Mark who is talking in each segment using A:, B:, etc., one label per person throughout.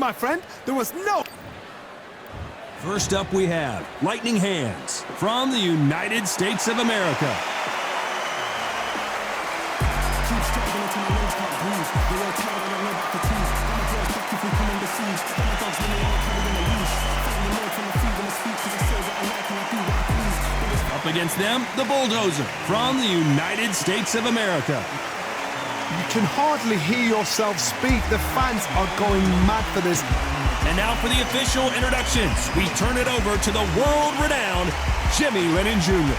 A: My friend, there was no...
B: First up we have Lightning Hands from the United States of America. Up against them, the Bulldozer from the United States of America.
A: You can hardly hear yourself speak. The fans are going mad for this.
B: And now for the official introductions. We turn it over to the world-renowned Jimmy Lennon Jr.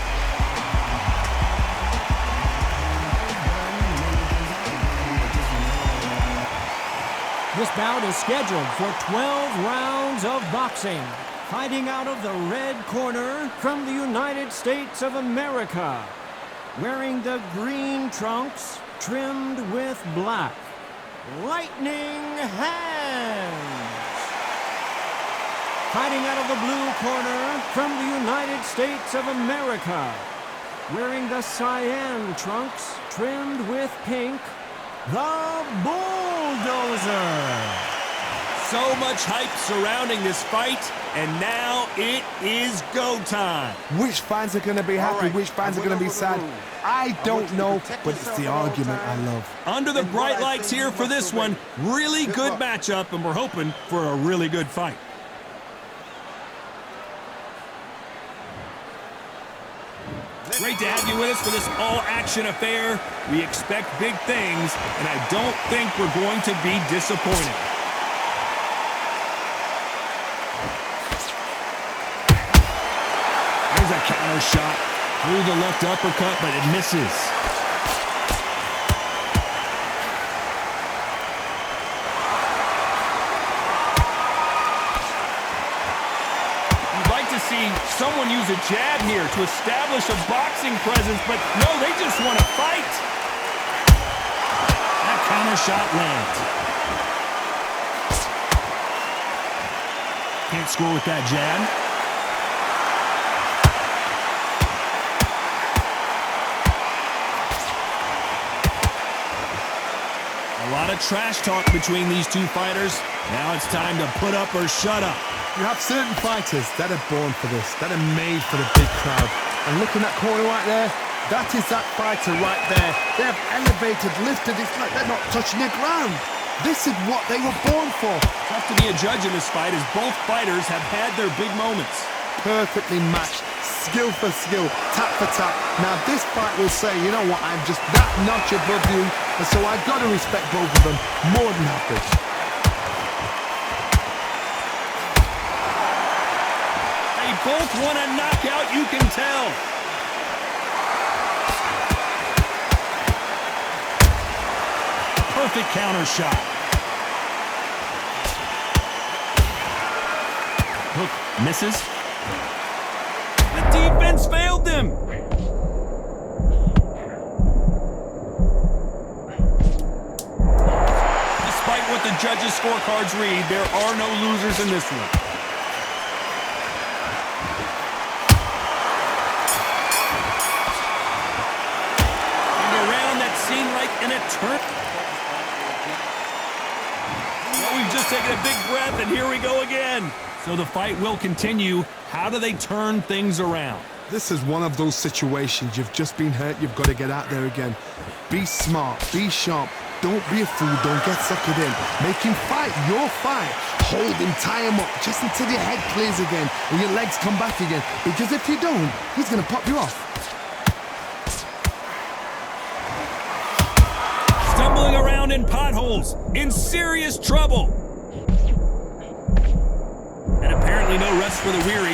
C: This bout is scheduled for 12 rounds of boxing. Fighting out of the red corner from the United States of America. Wearing the green trunks trimmed with black. Lightning Hands. Fighting out of the blue corner from the United States of America. Wearing the cyan trunks trimmed with pink. The Bulldozer.
B: So much hype surrounding this fight, and now it is go time.
A: Which fans are going to be happy, which fans are going to be sad? I don't know, but it's the argument I love.
B: Under the bright lights here for this one, really good matchup, and we're hoping for a really good fight. Great to have you with us for this all-action affair. We expect big things, and I don't think we're going to be disappointed. There's a counter shot through the left uppercut, but it misses. You'd like to see someone use a jab here to establish a boxing presence, but no, they just want to fight. That counter shot lands. Can't score with that jab. A lot of trash talk between these two fighters. Now it's time to put up or shut up.
A: You have certain fighters that are born for this, that are made for the big crowd. And look in that corner right there, that is that fighter right there. They have elevated, lifted, it's like they're not touching the ground. This is what they were born for.
B: Tough to be a judge in this fight as both fighters have had their big moments.
A: Perfectly matched, skill for skill, tap for tap. Now this fight will say, you know what, I'm just that notch above you, and so I've got to respect both of them more than happy.
B: They both want a knockout, you can tell. Perfect counter shot. Hook misses. The defense failed them. Despite what the judges' scorecards read, there are no losers in this one. And a round that seemed like an eternity. Well, we've just taken a big breath, and here we go again. So the fight will continue. How do they turn things around?
A: This is one of those situations. You've just been hurt. You've got to get out there again. Be smart. Be sharp. Don't be a fool. Don't get suckered in. Make him fight your fight. Hold him. Tie him up just until your head clears again and your legs come back again. Because if you don't, he's going to pop you off.
B: Stumbling around in potholes. In serious trouble. And apparently no rest for the weary.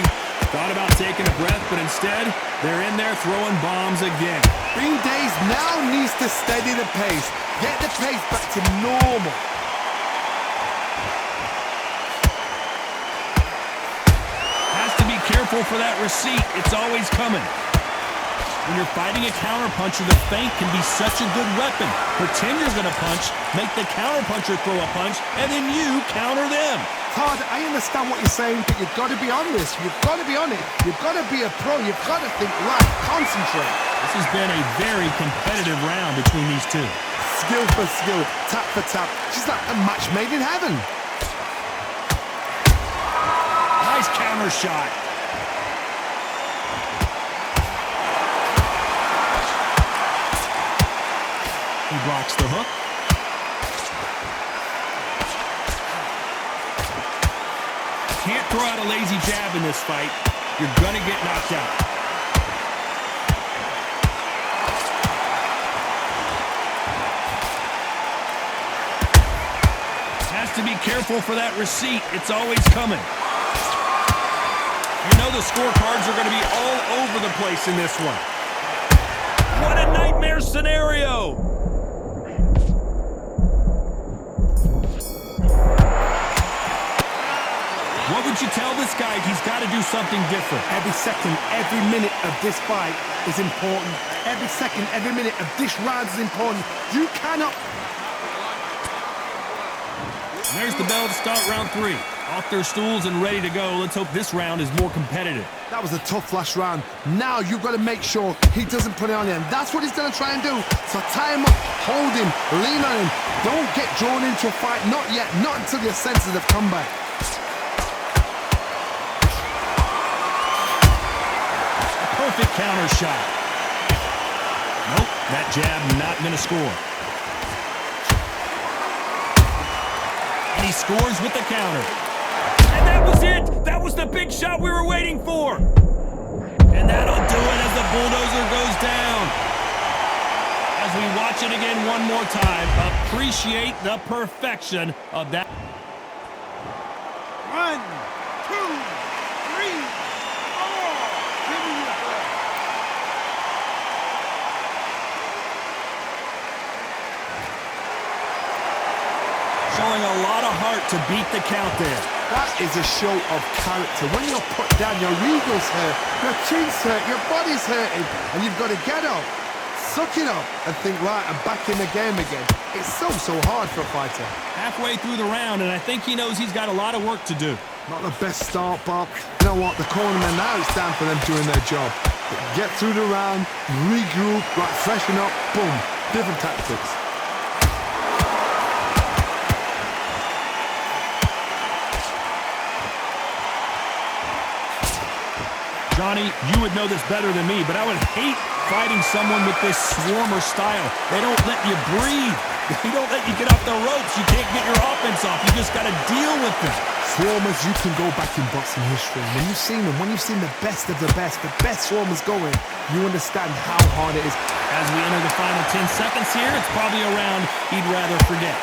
B: Thought about taking a breath, but instead, they're in there throwing bombs again.
A: Green Days now needs to steady the pace. Get the pace back to normal.
B: Has to be careful for that receipt. It's always coming. When you're fighting a counterpuncher, the feint can be such a good weapon. Pretend you're going to punch, make the counterpuncher throw a punch, and then you counter them.
A: Todd, I understand what you're saying, but you've got to be on this. You've got to be on it. You've got to be a pro. You've got to think right. Concentrate.
B: This has been a very competitive round between these two.
A: Skill for skill, tap for tap. She's like a match made in heaven.
B: counter shot. He blocks the hook. Can't throw out a lazy jab in this fight. You're gonna get knocked out. Has to be careful for that receipt. It's always coming. You know the scorecards are going to be all over the place in this one. What a nightmare scenario! What would you tell this guy? He's got to do something different.
A: Every second, every minute of this fight is important. Every second, every minute of this round is important. You cannot...
B: And there's the bell to start round 3. Off their stools and ready to go. Let's hope this round is more competitive.
A: That was a tough last round. Now you've got to make sure he doesn't put it on him. That's what he's going to try and do. So tie him up, hold him, lean on him. Don't get drawn into a fight. Not yet. Not until your senses have come back.
B: Perfect counter shot. Nope, that jab not going to score. And he scores with the counter. And that was it! That was the big shot we were waiting for! And that'll do it as the bulldozer goes down. As we watch it again one more time, appreciate the perfection of that.
D: 1, 2, 3, 4. Give me your breath.
B: Showing a lot of heart to beat the count there.
A: That is a show of character. When you're put down, your ego's hurt, your chin's hurt, your body's hurting, and you've got to get up, suck it up, and think, right, I'm back in the game again. It's so hard for a fighter.
B: Halfway through the round, and I think he knows he's got a lot of work to do.
A: Not the best start, Bob. You know what? The cornermen, now it's time for them doing their job. Get through the round, regroup, right, freshen up, boom. Different tactics.
B: Johnny, you would know this better than me, but I would hate fighting someone with this swarmer style. They don't let you breathe. They don't let you get off the ropes. You can't get your offense off. You just got to deal with them.
A: Swarmers, you can go back in boxing history. When you've seen them, when you've seen the best swarmers going, you understand how hard it is.
B: As we enter the final 10 seconds here, it's probably a round he'd rather forget.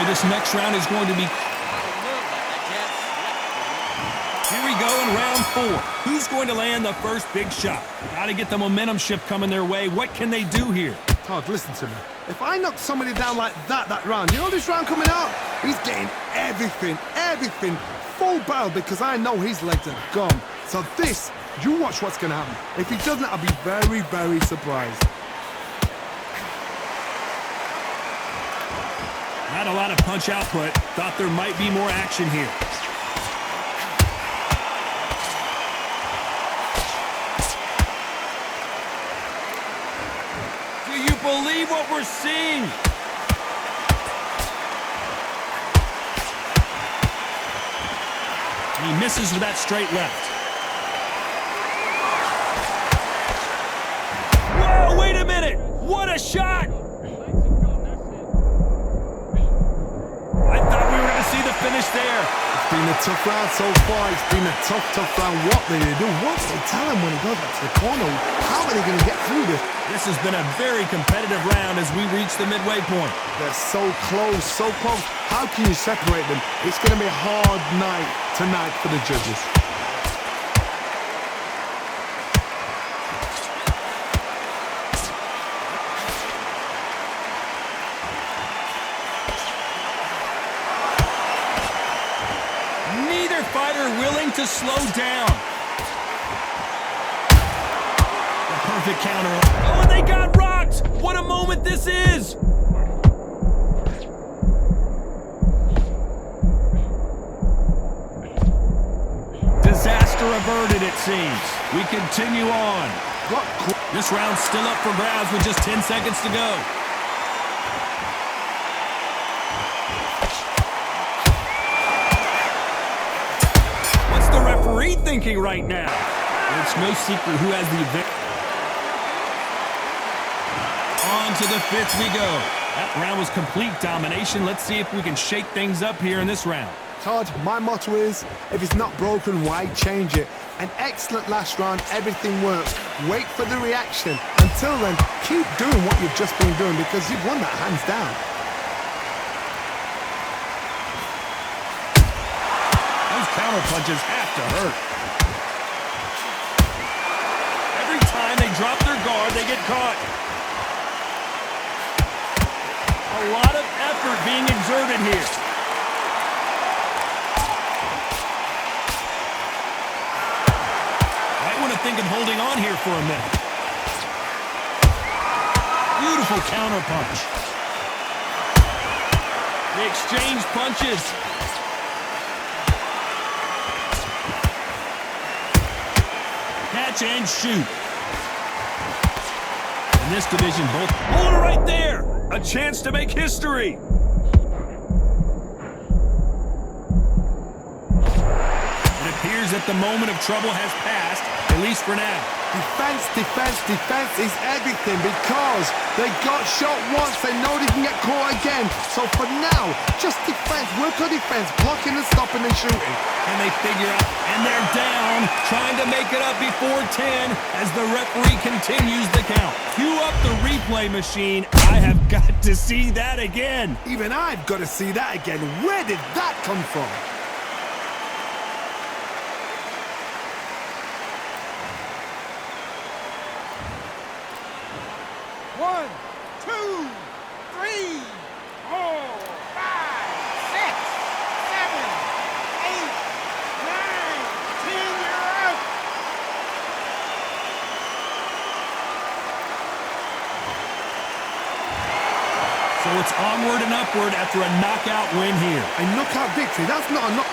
B: This next round is going to be... Here we go in round 4. Who's going to land the first big shot? Got to get the momentum shift coming their way. What can they do here?
A: Todd, listen to me. If I knock somebody down like that round, you know this round coming out? He's getting everything, full barrel, because I know his legs are gone. So this, you watch what's going to happen. If he doesn't, I'll be very, very surprised.
B: Not a lot of punch output. Thought there might be more action here. Do you believe what we're seeing? He misses with that straight left. Whoa, wait a minute! What a shot! Finish there.
A: It's been a tough round so far. It's been a tough round. What do they do? What do they tell him when he goes back to the corner? How are they going to get through this?
B: This has been a very competitive round as we reach the midway point.
A: They're so close, so close. How can you separate them? It's going to be a hard night tonight for the judges.
B: Fighter willing to slow down. The perfect counter. Oh, and they got rocked! What a moment this is! Disaster averted, it seems. We continue on. This round's still up for grabs with just 10 seconds to go. referee thinking right now? It's no secret who has the advantage. On to the fifth we go. That round was complete domination. Let's see if we can shake things up here in this round.
A: Todd, my motto is, if it's not broken, why change it? An excellent last round, everything works. Wait for the reaction. Until then, keep doing what you've just been doing because you've won that hands down.
B: Those counter punches have to hurt. Every time they drop their guard, they get caught. A lot of effort being exerted here. Might want to think of holding on here for a minute. Beautiful counter punch. They exchange punches. Catch and shoot. In this division, both. Oh, right there! A chance to make history. It appears that the moment of trouble has passed, at least for now.
A: Defense, defense, defense is everything because they got shot once. They know they can get caught again. So for now, just defense, work on defense, blocking and stopping and shooting.
B: And they figure out, and they're down, trying to make it up before 10 as the referee continues the count. Cue up the replay machine. I have got to see that again.
A: Even I've got to see that again. Where did that come from?
D: One, two, three, 4, 5, 6, 7, 8, 9, 10. You're out.
B: So it's onward and upward after a knockout win here.
A: A knockout victory. That's not a knock.